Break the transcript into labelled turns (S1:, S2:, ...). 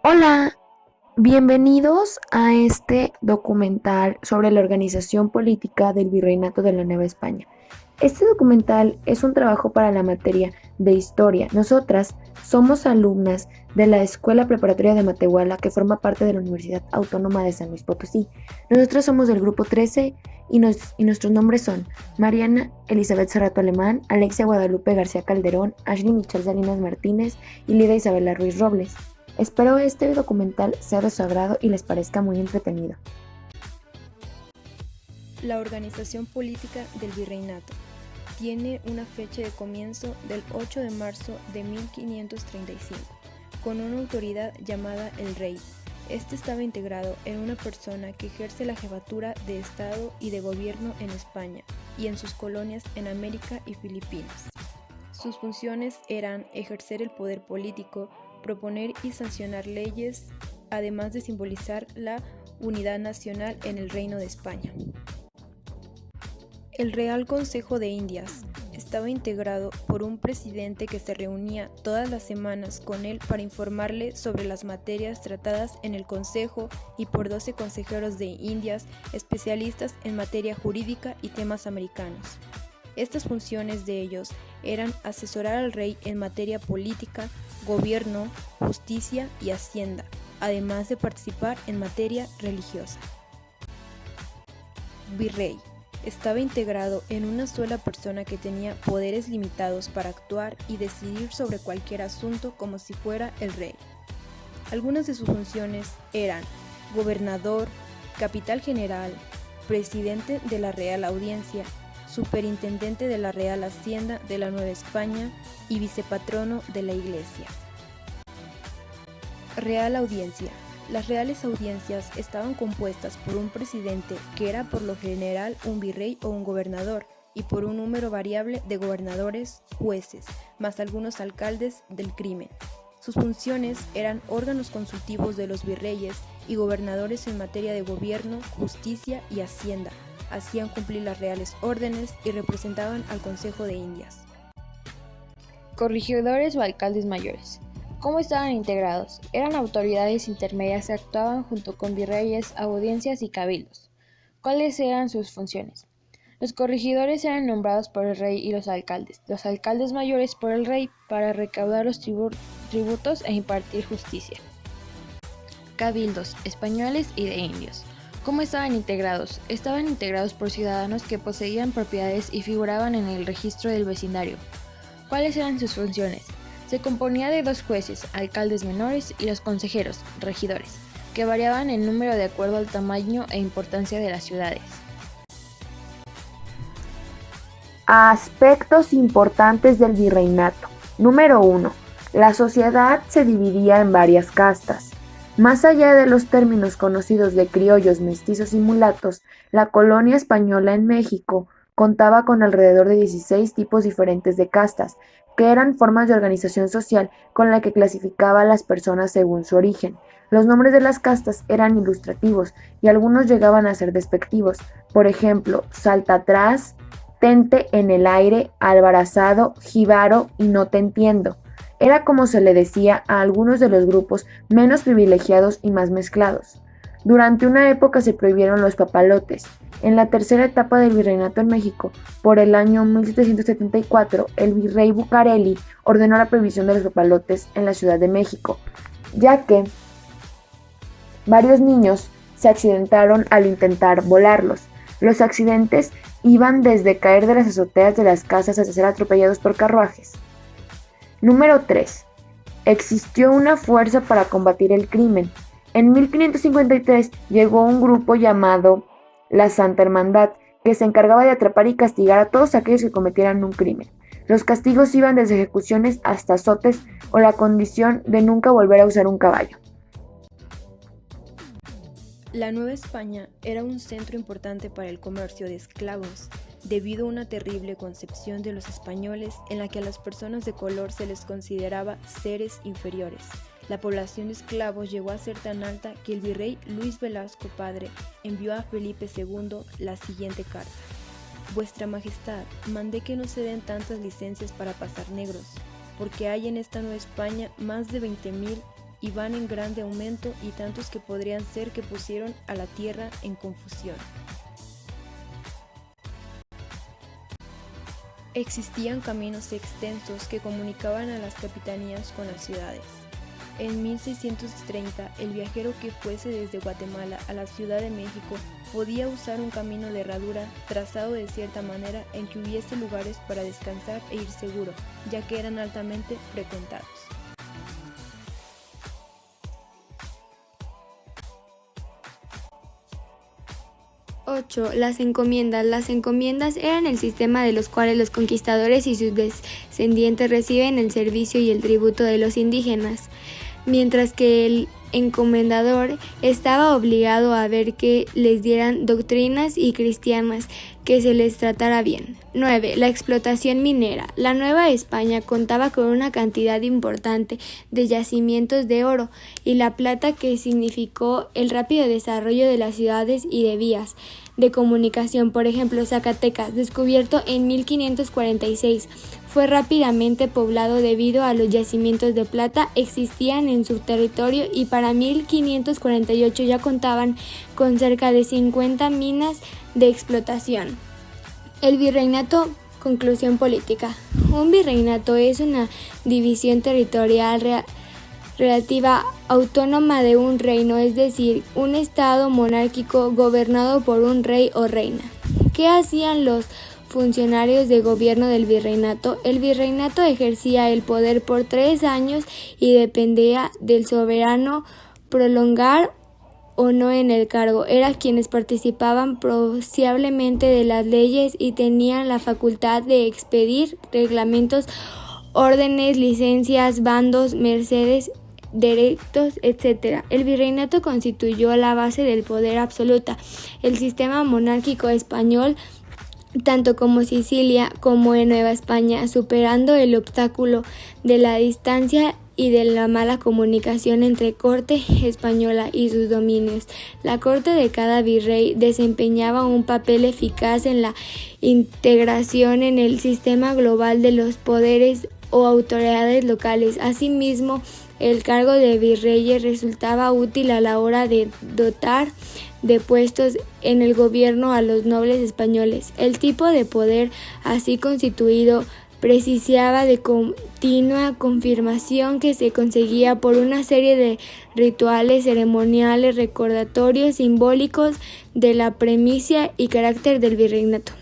S1: Hola, bienvenidos a este documental sobre la organización política del Virreinato de la Nueva España. Este documental es un trabajo para la materia de historia. Nosotras somos alumnas de la Escuela Preparatoria de Matehuala, que forma parte de la Universidad Autónoma de San Luis Potosí. Nosotras somos del grupo 13 y nuestros nombres son Mariana Elizabeth Cerrato Alemán, Alexia Guadalupe García Calderón, Ashley Michelle Salinas Martínez y Lida Isabela Ruiz Robles. Espero este documental sea de su agrado y les parezca muy entretenido.
S2: La organización política del virreinato tiene una fecha de comienzo del 8 de marzo de 1535, con una autoridad llamada el rey. Este estaba integrado en una persona que ejerce la jefatura de Estado y de gobierno en España y en sus colonias en América y Filipinas. Sus funciones eran ejercer el poder político, proponer y sancionar leyes, además de simbolizar la unidad nacional en el Reino de España. El Real Consejo de Indias estaba integrado por un presidente que se reunía todas las semanas con él para informarle sobre las materias tratadas en el Consejo y por 12 consejeros de Indias especialistas en materia jurídica y temas americanos. Estas funciones de ellos eran asesorar al rey en materia política, gobierno, justicia y hacienda, además de participar en materia religiosa. Virrey estaba integrado en una sola persona que tenía poderes limitados para actuar y decidir sobre cualquier asunto como si fuera el rey. Algunas de sus funciones eran gobernador, capital general, presidente de la Real Audiencia, superintendente de la Real Hacienda de la Nueva España y vicepatrono de la Iglesia. Real Audiencia. Las reales audiencias estaban compuestas por un presidente, que era por lo general un virrey o un gobernador, y por un número variable de gobernadores, jueces, más algunos alcaldes del crimen. Sus funciones eran órganos consultivos de los virreyes y gobernadores en materia de gobierno, justicia y hacienda. Hacían cumplir las reales órdenes y representaban al Consejo de Indias.
S3: Corregidores o alcaldes mayores. ¿Cómo estaban integrados? Eran autoridades intermedias que actuaban junto con virreyes, audiencias y cabildos. ¿Cuáles eran sus funciones? Los corregidores eran nombrados por el rey y los alcaldes mayores por el rey para recaudar los tributos e impartir justicia. Cabildos, españoles y de indios. ¿Cómo estaban integrados? Estaban integrados por ciudadanos que poseían propiedades y figuraban en el registro del vecindario. ¿Cuáles eran sus funciones? Se componía de 2 jueces, alcaldes menores, y los consejeros, regidores, que variaban en número de acuerdo al tamaño e importancia de las ciudades.
S1: Aspectos importantes del virreinato. Número 1. La sociedad se dividía en varias castas. Más allá de los términos conocidos de criollos, mestizos y mulatos, la colonia española en México contaba con alrededor de 16 tipos diferentes de castas, que eran formas de organización social con la que clasificaba a las personas según su origen. Los nombres de las castas eran ilustrativos y algunos llegaban a ser despectivos. Por ejemplo, salta atrás, tente en el aire, albarazado, jíbaro y no te entiendo. Era como se le decía a algunos de los grupos menos privilegiados y más mezclados. Durante una época se prohibieron los papalotes. En la tercera etapa del virreinato en México, por el año 1774, el virrey Bucareli ordenó la prohibición de los papalotes en la Ciudad de México, ya que varios niños se accidentaron al intentar volarlos. Los accidentes iban desde caer de las azoteas de las casas hasta ser atropellados por carruajes. Número 3. Existió una fuerza para combatir el crimen. En 1553 llegó un grupo llamado la Santa Hermandad, que se encargaba de atrapar y castigar a todos aquellos que cometieran un crimen. Los castigos iban desde ejecuciones hasta azotes o la condición de nunca volver a usar un caballo.
S2: La Nueva España era un centro importante para el comercio de esclavos, debido a una terrible concepción de los españoles en la que a las personas de color se les consideraba seres inferiores. La población de esclavos llegó a ser tan alta que el virrey Luis Velasco Padre envió a Felipe II la siguiente carta: Vuestra Majestad, mandé que no se den tantas licencias para pasar negros, porque hay en esta Nueva España más de 20,000 y van en grande aumento y tantos que podrían ser que pusieron a la tierra en confusión. Existían caminos extensos que comunicaban a las capitanías con las ciudades. En 1630, el viajero que fuese desde Guatemala a la Ciudad de México podía usar un camino de herradura trazado de cierta manera en que hubiese lugares para descansar e ir seguro, ya que eran altamente frecuentados.
S4: 8. Las encomiendas. Las encomiendas eran el sistema de los cuales los conquistadores y sus descendientes reciben el servicio y el tributo de los indígenas, mientras que el encomendador estaba obligado a ver que les dieran doctrinas y cristianas, que se les tratara bien. 9. La explotación minera. La Nueva España contaba con una cantidad importante de yacimientos de oro y la plata, que significó el rápido desarrollo de las ciudades y de vías de comunicación. Por ejemplo, Zacatecas, descubierto en 1546, fue rápidamente poblado debido a los yacimientos de plata existían en su territorio, y para 1548 ya contaban con cerca de 50 minas de explotación. El virreinato. Conclusión política. Un virreinato es una división territorial relativa autónoma de un reino, es decir, un estado monárquico gobernado por un rey o reina. ¿Qué hacían los funcionarios de gobierno del virreinato? El virreinato ejercía el poder por 3 años y dependía del soberano prolongar o no en el cargo. Eran quienes participaban procesivamente de las leyes y tenían la facultad de expedir reglamentos, órdenes, licencias, bandos, mercedes, derechos, etc. El virreinato constituyó la base del poder absoluta. El sistema monárquico español, tanto como Sicilia como en Nueva España, superando el obstáculo de la distancia y de la mala comunicación entre corte española y sus dominios. La corte de cada virrey desempeñaba un papel eficaz en la integración en el sistema global de los poderes o autoridades locales. Asimismo, el cargo de virreyes resultaba útil a la hora de dotar de puestos en el gobierno a los nobles españoles. El tipo de poder así constituido precisaba de continua confirmación que se conseguía por una serie de rituales ceremoniales recordatorios simbólicos de la premisa y carácter del virreinato.